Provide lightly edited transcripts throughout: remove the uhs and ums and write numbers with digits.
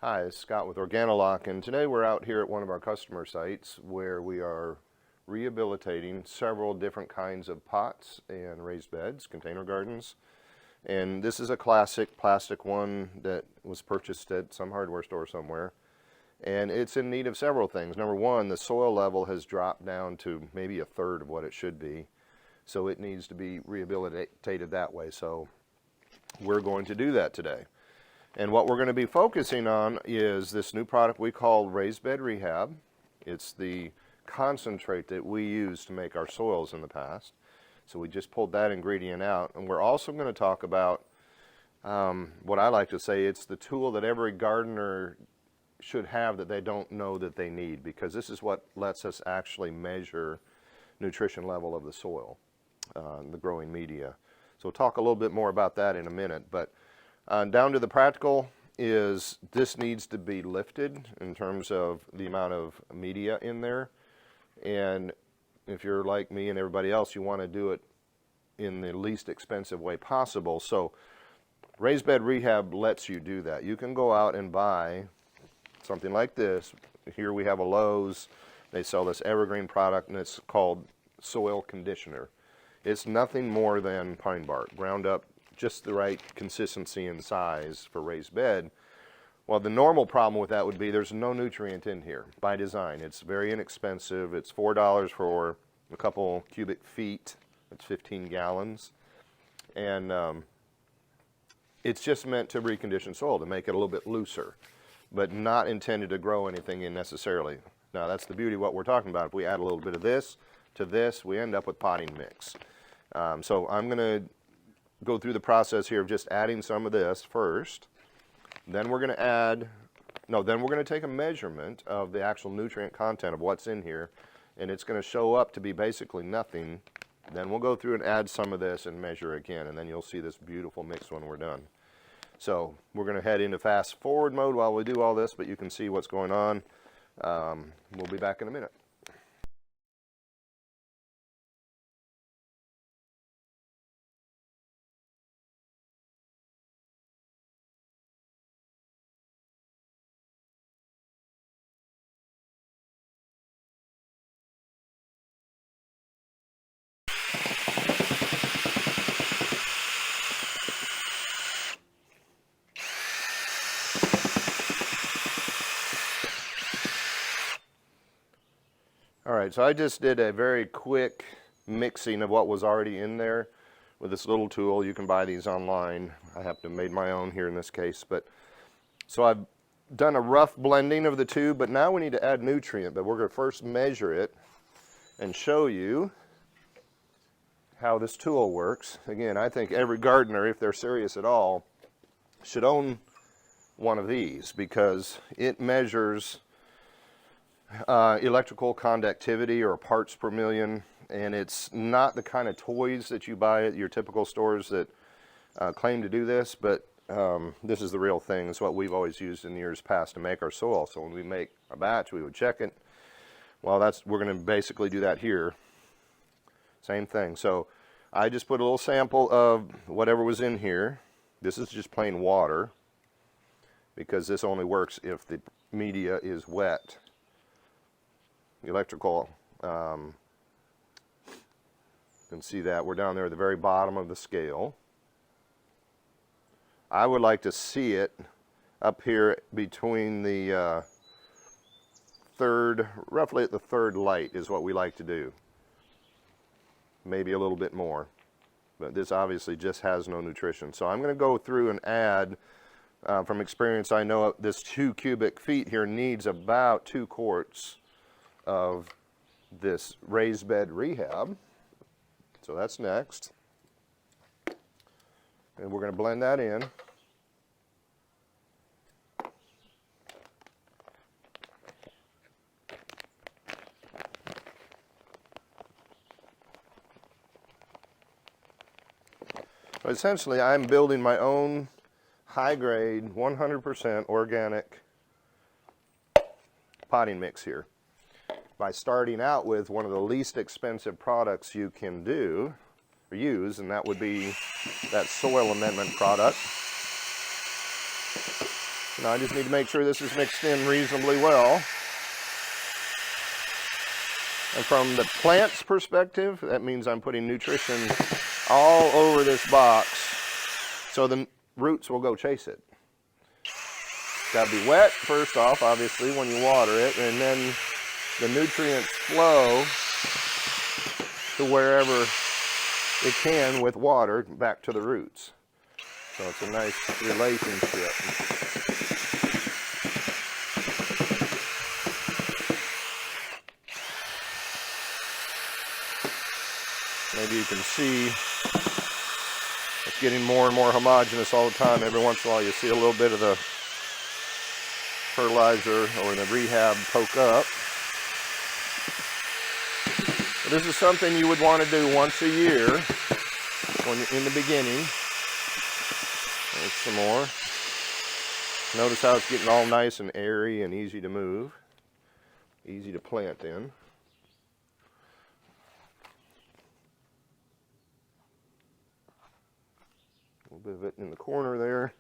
Hi, it's Scott with OrganiLock, and today we're out here at one of our customer sites where we are rehabilitating several different kinds of pots and raised beds, container gardens. And this is a classic plastic one that was purchased at some hardware store somewhere. And it's in need of several things. Number one, the soil level has dropped down to maybe a third of what it should be. So it needs to be rehabilitated that way. So we're going to do that today. And what we're going to be focusing on is this new product we call Raised Bed Rehab. It's the concentrate that we used to make our soils in the past. So we just pulled that ingredient out. And we're also going to talk about what I like to say, it's the tool that every gardener should have that they don't know that they need, because this is what lets us actually measure nutrition level of the soil, the growing media. So we'll talk a little bit more about that in a minute. But down to the practical is this needs to be lifted in terms of the amount of media in there. And if you're like me and everybody else, you want to do it in the least expensive way possible. So Raised Bed Rehab lets you do that. You can go out and buy something like this. Here we have a Lowe's. They sell this evergreen product, and it's called soil conditioner. It's nothing more than pine bark, ground up just the right consistency and size for raised bed. Well, the normal problem with that would be there's no nutrient in here by design. It's very inexpensive. It's $4 for a couple cubic feet. It's 15 gallons. And it's just meant to recondition soil, to make it a little bit looser, but not intended to grow anything in necessarily. Now, that's the beauty of what we're talking about. If we add a little bit of this to this, we end up with potting mix. So I'm going to go through the process here of just adding some of this first. Then we're going to take a measurement of the actual nutrient content of what's in here, and it's going to show up to be basically nothing. Then we'll go through and add some of this and measure again, and then you'll see this beautiful mix when we're done. So we're going to head into fast forward mode while we do all this, but you can see what's going on. We'll be back in a minute. All right, so I just did a very quick mixing of what was already in there with this little tool. You can buy these online. I have to made my own here in this case. But so I've done a rough blending of the two, but now we need to add nutrient. But we're going to first measure it and show you how this tool works. Again, I think every gardener, if they're serious at all, should own one of these, because it measures electrical conductivity, or parts per million, and it's not the kind of toys that you buy at your typical stores that claim to do this, but this is the real thing. It's what we've always used in years past to make our soil. So when we make a batch, we would check it. Well, we're going to basically do that here. Same thing. So I just put a little sample of whatever was in here. This is just plain water, because this only works if the media is wet. Electrical, you can see that we're down there at the very bottom of the scale. I would like to see it up here between the roughly at the third light is what we like to do. Maybe a little bit more, but this obviously just has no nutrition. So I'm going to go through and add, from experience I know this 2 cubic feet here needs about 2 quarts of this Raised Bed Rehab. So that's next. And we're going to blend that in. But essentially, I'm building my own high-grade, 100% organic potting mix here, by starting out with one of the least expensive products you can do or use, and that would be that soil amendment product. Now I just need to make sure this is mixed in reasonably well. And from the plant's perspective, that means I'm putting nutrition all over this box so the roots will go chase it. It's got to be wet first off, obviously, when you water it, and then the nutrients flow to wherever it can with water back to the roots. So it's a nice relationship. Maybe you can see it's getting more and more homogeneous all the time. Every once in a while you see a little bit of the fertilizer or the rehab poke up. But this is something you would want to do once a year when you're in the beginning. There's some more. Notice how it's getting all nice and airy and easy to move, easy to plant in. A little bit of it in the corner there.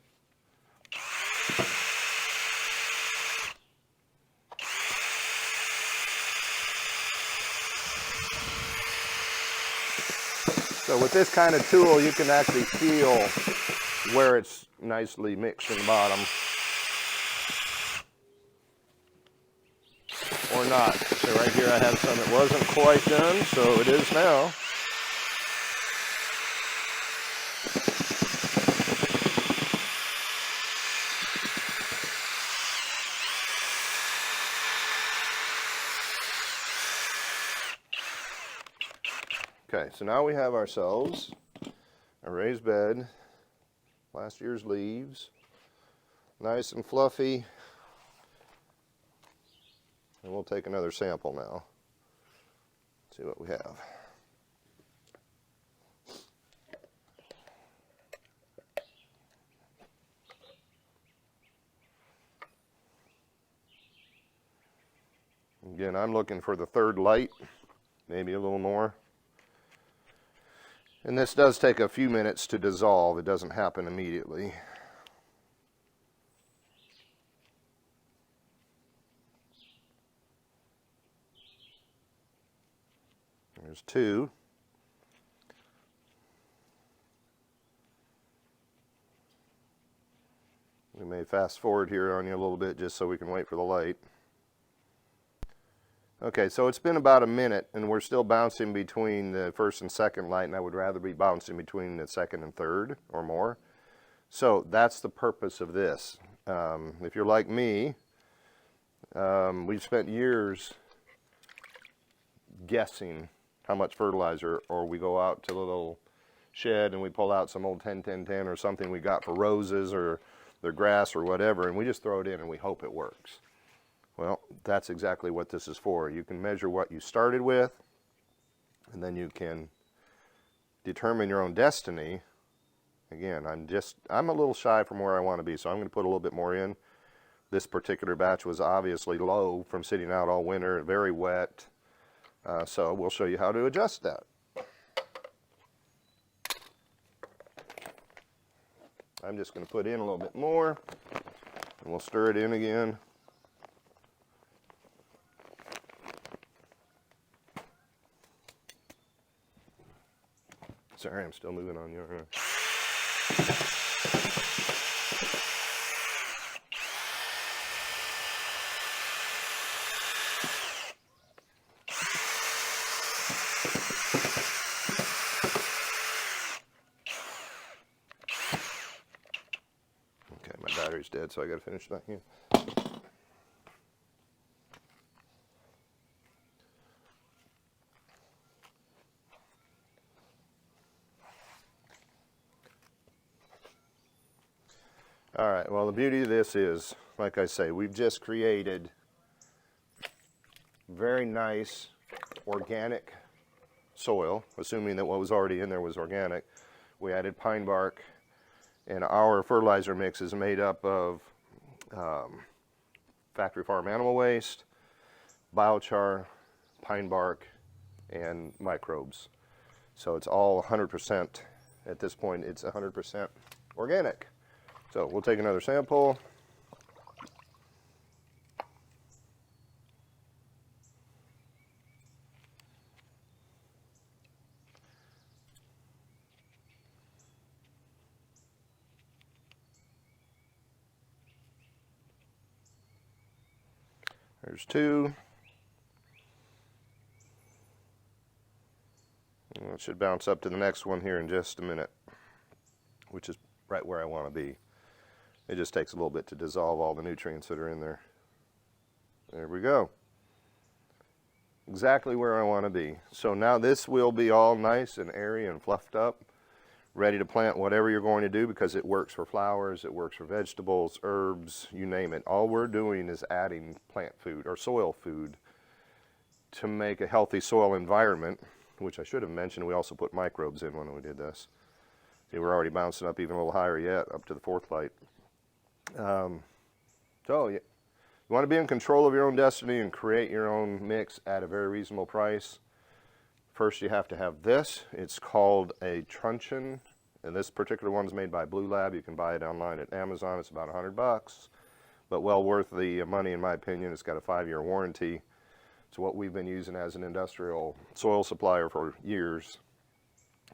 So with this kind of tool, you can actually feel where it's nicely mixed in the bottom. Or not. So right here I have some that wasn't quite done, so it is now. Okay, so now we have ourselves a raised bed, last year's leaves, nice and fluffy, and we'll take another sample now, see what we have. Again, I'm looking for the third light, maybe a little more. And this does take a few minutes to dissolve. It doesn't happen immediately. There's two. We may fast forward here on you a little bit just so we can wait for the light. Okay, so it's been about a minute and we're still bouncing between the first and second light, and I would rather be bouncing between the second and third or more. So that's the purpose of this. If you're like me, we've spent years guessing how much fertilizer, or we go out to the little shed and we pull out some old 10-10-10 or something we got for roses or their grass or whatever, and we just throw it in and we hope it works. Well, that's exactly what this is for. You can measure what you started with, and then you can determine your own destiny. Again, I'm a little shy from where I want to be, so I'm going to put a little bit more in. This particular batch was obviously low from sitting out all winter, very wet. So we'll show you how to adjust that. I'm just going to put in a little bit more, and we'll stir it in again. Sorry, I'm still moving on your. Okay, my battery's dead, so I got to finish that here. All right, well, the beauty of this is, like I say, we've just created very nice organic soil, assuming that what was already in there was organic. We added pine bark, and our fertilizer mix is made up of factory farm animal waste, biochar, pine bark, and microbes. So it's all 100%, at this point, it's 100% organic. So we'll take another sample. There's 2. And it should bounce up to the next one here in just a minute, which is right where I want to be. It just takes a little bit to dissolve all the nutrients that are in there. There we go. Exactly where I want to be. So now this will be all nice and airy and fluffed up, ready to plant whatever you're going to do, because it works for flowers, it works for vegetables, herbs, you name it. All we're doing is adding plant food or soil food to make a healthy soil environment, which I should have mentioned. We also put microbes in when we did this. See, we're already bouncing up even a little higher yet, up to the 4th light. So you want to be in control of your own destiny and create your own mix at a very reasonable price. First, you have to have this. It's called a truncheon, and this particular one's made by Blue Lab. You can buy it online at Amazon. It's about $100, but well worth the money in my opinion. It's got a 5-year warranty. It's what we've been using as an industrial soil supplier for years.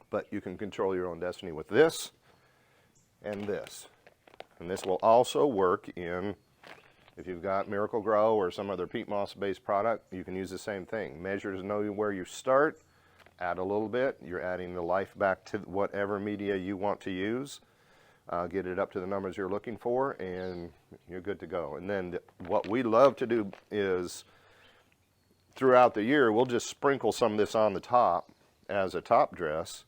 But you can control your own destiny with this and this. And this will also work in, if you've got Miracle Grow or some other peat moss based product, you can use the same thing. Measure to know where you start, add a little bit. You're adding the life back to whatever media you want to use. Get it up to the numbers you're looking for, and you're good to go. And then what we love to do is, throughout the year, we'll just sprinkle some of this on the top as a top dress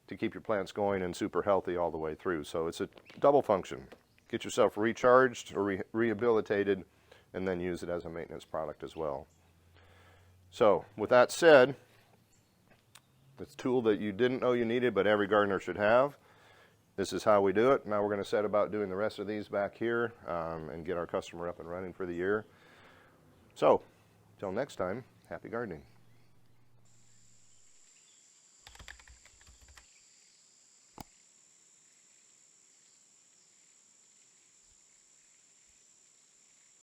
to keep your plants going and super healthy all the way through. So it's a double function. Get yourself recharged or rehabilitated, and then use it as a maintenance product as well. So with that said, it's a tool that you didn't know you needed, but every gardener should have. This is how we do it. Now we're going to set about doing the rest of these back here and get our customer up and running for the year. So, till next time, happy gardening.